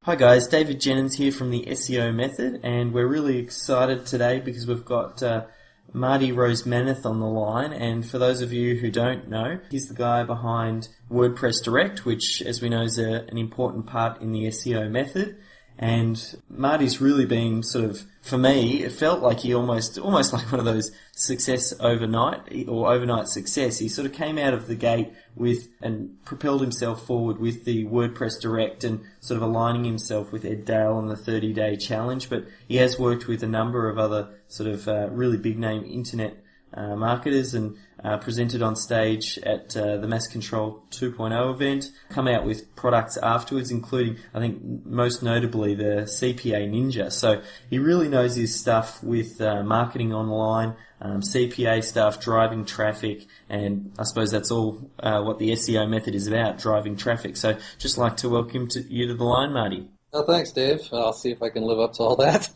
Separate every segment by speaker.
Speaker 1: Hi guys, David Jennings here from the SEO Method, and we're really excited today because we've got Marty Rozmanith on the line. And for those of you who don't know, he's the guy behind WordPress Direct, which, as we know, is an important part in the SEO method. And Marty's really been sort of, for me, it felt like he almost like one of those success overnight or overnight success. He sort of came out of the gate with and propelled himself forward with the WordPress Direct and sort of aligning himself with Ed Dale on the 30-day challenge. But he has worked with a number of other sort of really big name internet marketers and presented on stage at the Mass Control 2.0 event, come out with products afterwards, including, I think, most notably the CPA Ninja. So he really knows his stuff with marketing online, CPA stuff, driving traffic, and I suppose that's all what the SEO method is about, driving traffic. So just like to welcome you to the line, Marty.
Speaker 2: Oh, thanks, Dave. I'll see if I can live up to all that.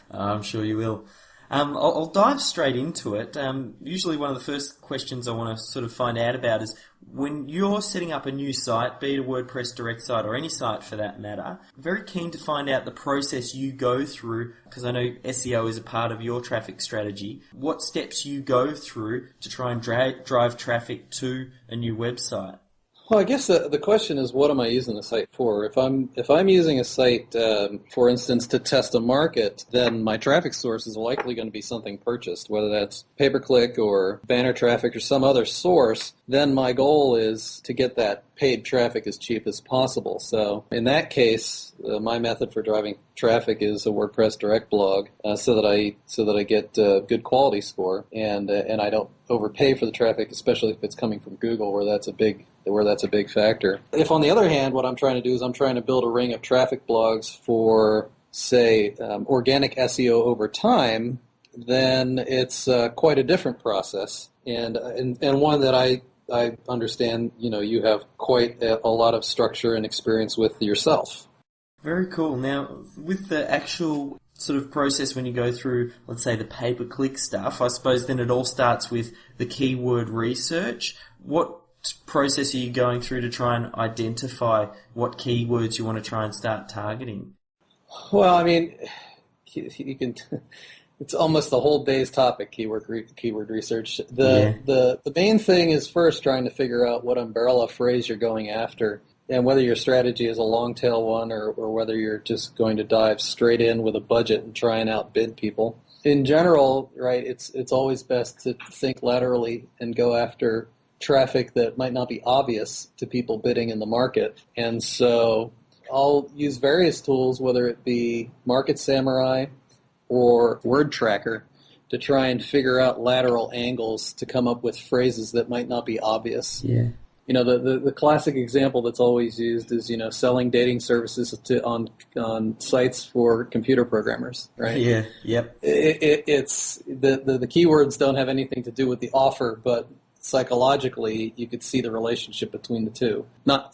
Speaker 1: I'm sure you will. I'll dive straight into it. Usually one of the first questions I want to sort of find out about is when you're setting up a new site, be it a WordPress Direct site or any site for that matter, very keen to find out the process you go through, because I know SEO is a part of your traffic strategy, what steps you go through to try and drive traffic to a new website.
Speaker 2: Well, I guess the question is, what am I using the site for? If I'm using a site, for instance, to test a market, then my traffic source is likely going to be something purchased, whether that's pay-per-click or banner traffic or some other source. Then my goal is to get that paid traffic as cheap as possible. So in that case, my method for driving traffic is a WordPress Direct blog, so that I get good quality score and I don't overpay for the traffic, especially if it's coming from Google, where that's a big factor. If, on the other hand, what I'm trying to do is I'm trying to build a ring of traffic blogs for, say, organic SEO over time, then it's quite a different process, and one that I understand, you have quite a lot of structure and experience with yourself.
Speaker 1: Very cool. Now, with the actual sort of process when you go through, let's say, the pay-per-click stuff, I suppose then it all starts with the keyword research. What process are you going through to try and identify what keywords you want to try and start targeting?
Speaker 2: Well, I mean, you can. It's almost the whole day's topic, keyword research. The main thing is first trying to figure out what umbrella phrase you're going after, and whether your strategy is a long tail one or whether you're just going to dive straight in with a budget and try and outbid people. In general, right, it's always best to think laterally and go after traffic that might not be obvious to people bidding in the market. And so I'll use various tools, whether it be Market Samurai or Word Tracker, to try and figure out lateral angles to come up with phrases that might not be obvious.
Speaker 1: Yeah.
Speaker 2: The classic example that's always used is, selling dating services on sites for computer programmers, right?
Speaker 1: Yeah, yep.
Speaker 2: It's the keywords don't have anything to do with the offer, but psychologically, you could see the relationship between the two.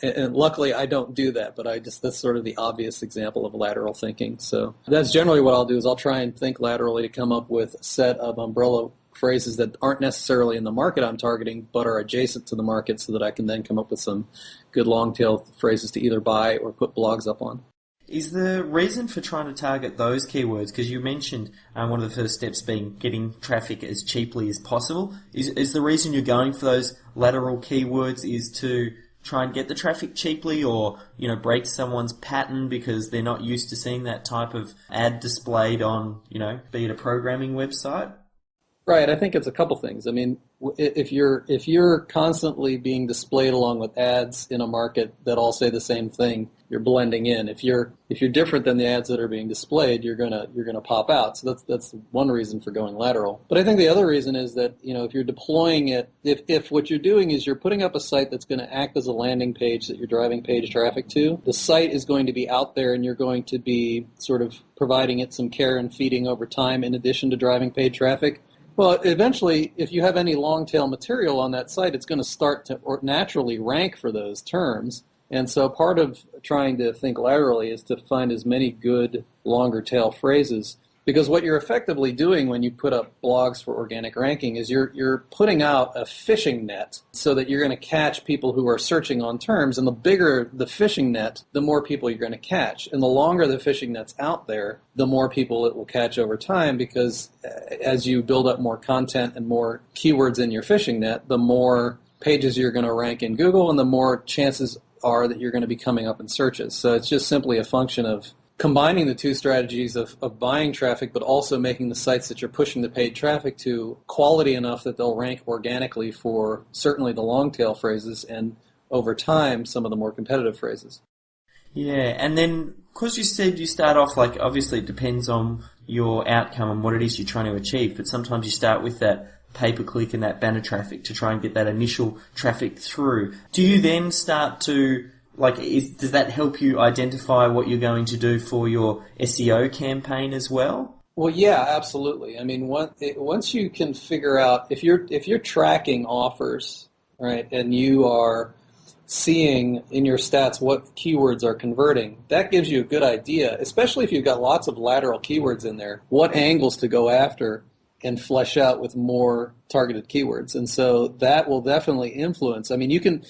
Speaker 2: And luckily, I don't do that, but that's sort of the obvious example of lateral thinking. So that's generally what I'll do is I'll try and think laterally to come up with a set of umbrella phrases that aren't necessarily in the market I'm targeting, but are adjacent to the market, so that I can then come up with some good long-tail phrases to either buy or put blogs up on.
Speaker 1: Is the reason for trying to target those keywords, because you mentioned one of the first steps being getting traffic as cheaply as possible, is the reason you're going for those lateral keywords is to try and get the traffic cheaply, or break someone's pattern because they're not used to seeing that type of ad displayed on, be it a programming website?
Speaker 2: Right, I think it's a couple things. I mean, if you're constantly being displayed along with ads in a market that all say the same thing, you're blending in. If you're different than the ads that are being displayed, you're gonna pop out. So that's one reason for going lateral. But I think the other reason is that if you're deploying it, if what you're doing is you're putting up a site that's going to act as a landing page that you're driving page traffic to, the site is going to be out there and you're going to be sort of providing it some care and feeding over time in addition to driving paid traffic. Well, eventually, if you have any long-tail material on that site, it's going to start to naturally rank for those terms. And so part of trying to think laterally is to find as many good longer-tail phrases Because what you're effectively doing when you put up blogs for organic ranking is you're putting out a fishing net so that you're going to catch people who are searching on terms. And the bigger the fishing net, the more people you're going to catch. And the longer the fishing net's out there, the more people it will catch over time, because as you build up more content and more keywords in your fishing net, the more pages you're going to rank in Google and the more chances are that you're going to be coming up in searches. So it's just simply a function of combining the two strategies of buying traffic, but also making the sites that you're pushing the paid traffic to quality enough that they'll rank organically for certainly the long tail phrases and over time some of the more competitive phrases.
Speaker 1: Yeah, and then because you said you start off, like, obviously it depends on your outcome and what it is you're trying to achieve, but sometimes you start with that pay-per-click and that banner traffic to try and get that initial traffic through. Do you then start to, does that help you identify what you're going to do for your SEO campaign as well?
Speaker 2: Well, yeah, absolutely. I mean, once you can figure out, if you're tracking offers, right, and you are seeing in your stats what keywords are converting, that gives you a good idea, especially if you've got lots of lateral keywords in there, what angles to go after and flesh out with more targeted keywords. And so that will definitely influence. I mean, you can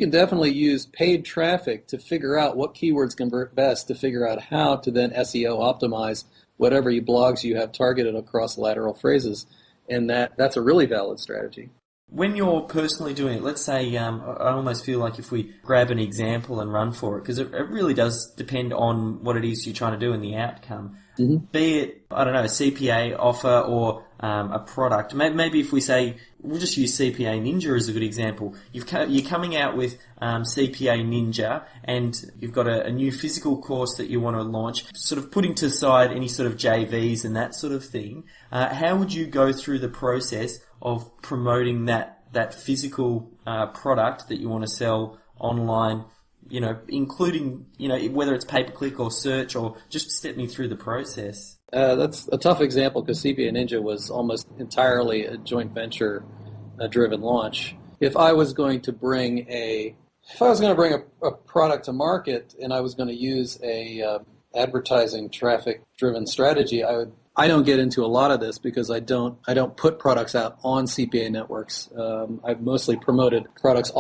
Speaker 2: definitely use paid traffic to figure out what keywords convert best, to figure out how to then SEO optimize whatever blogs you have targeted across lateral phrases. And that's a really valid strategy.
Speaker 1: When you're personally doing it, let's say, I almost feel like if we grab an example and run for it, because it really does depend on what it is you're trying to do and the outcome. Mm-hmm. Be it, I don't know, a CPA offer or a product. Maybe if we say, we'll just use CPA Ninja as a good example. You're coming out with CPA Ninja, and you've got a new physical course that you want to launch, sort of putting to the side any sort of JVs and that sort of thing. How would you go through the process of promoting that physical product that you want to sell online, including, whether it's pay-per-click or search, or just step me through the process?
Speaker 2: That's a tough example because CPA Ninja was almost entirely a joint venture driven launch. If I was going to bring a product to market and I was going to use a advertising traffic driven strategy, I don't get into a lot of this because I don't put products out on CPA networks. I've mostly promoted products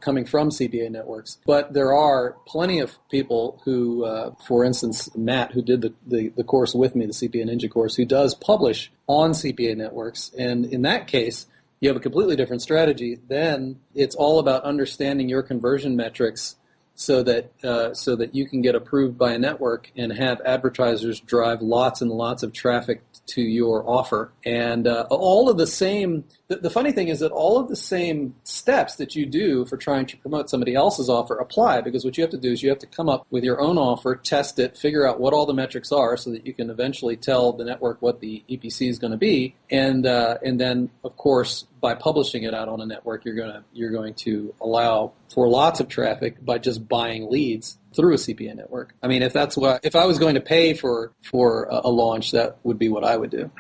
Speaker 2: coming from CPA networks. But there are plenty of people who, for instance, Matt, who did the course with me, the CPA Ninja course, who does publish on CPA networks. And in that case, you have a completely different strategy. Then it's all about understanding your conversion metrics so that you can get approved by a network and have advertisers drive lots and lots of traffic to your offer. And all of the same, the funny thing is that all of the same steps that you do for trying to promote somebody else's offer apply, because what you have to do is you have to come up with your own offer, test it, figure out what all the metrics are so that you can eventually tell the network what the EPC is going to be. And then, of course, by publishing it out on a network, you're going to allow for lots of traffic by just buying leads through a CPA network. I mean, if I was going to pay for a launch, that would be what I would do.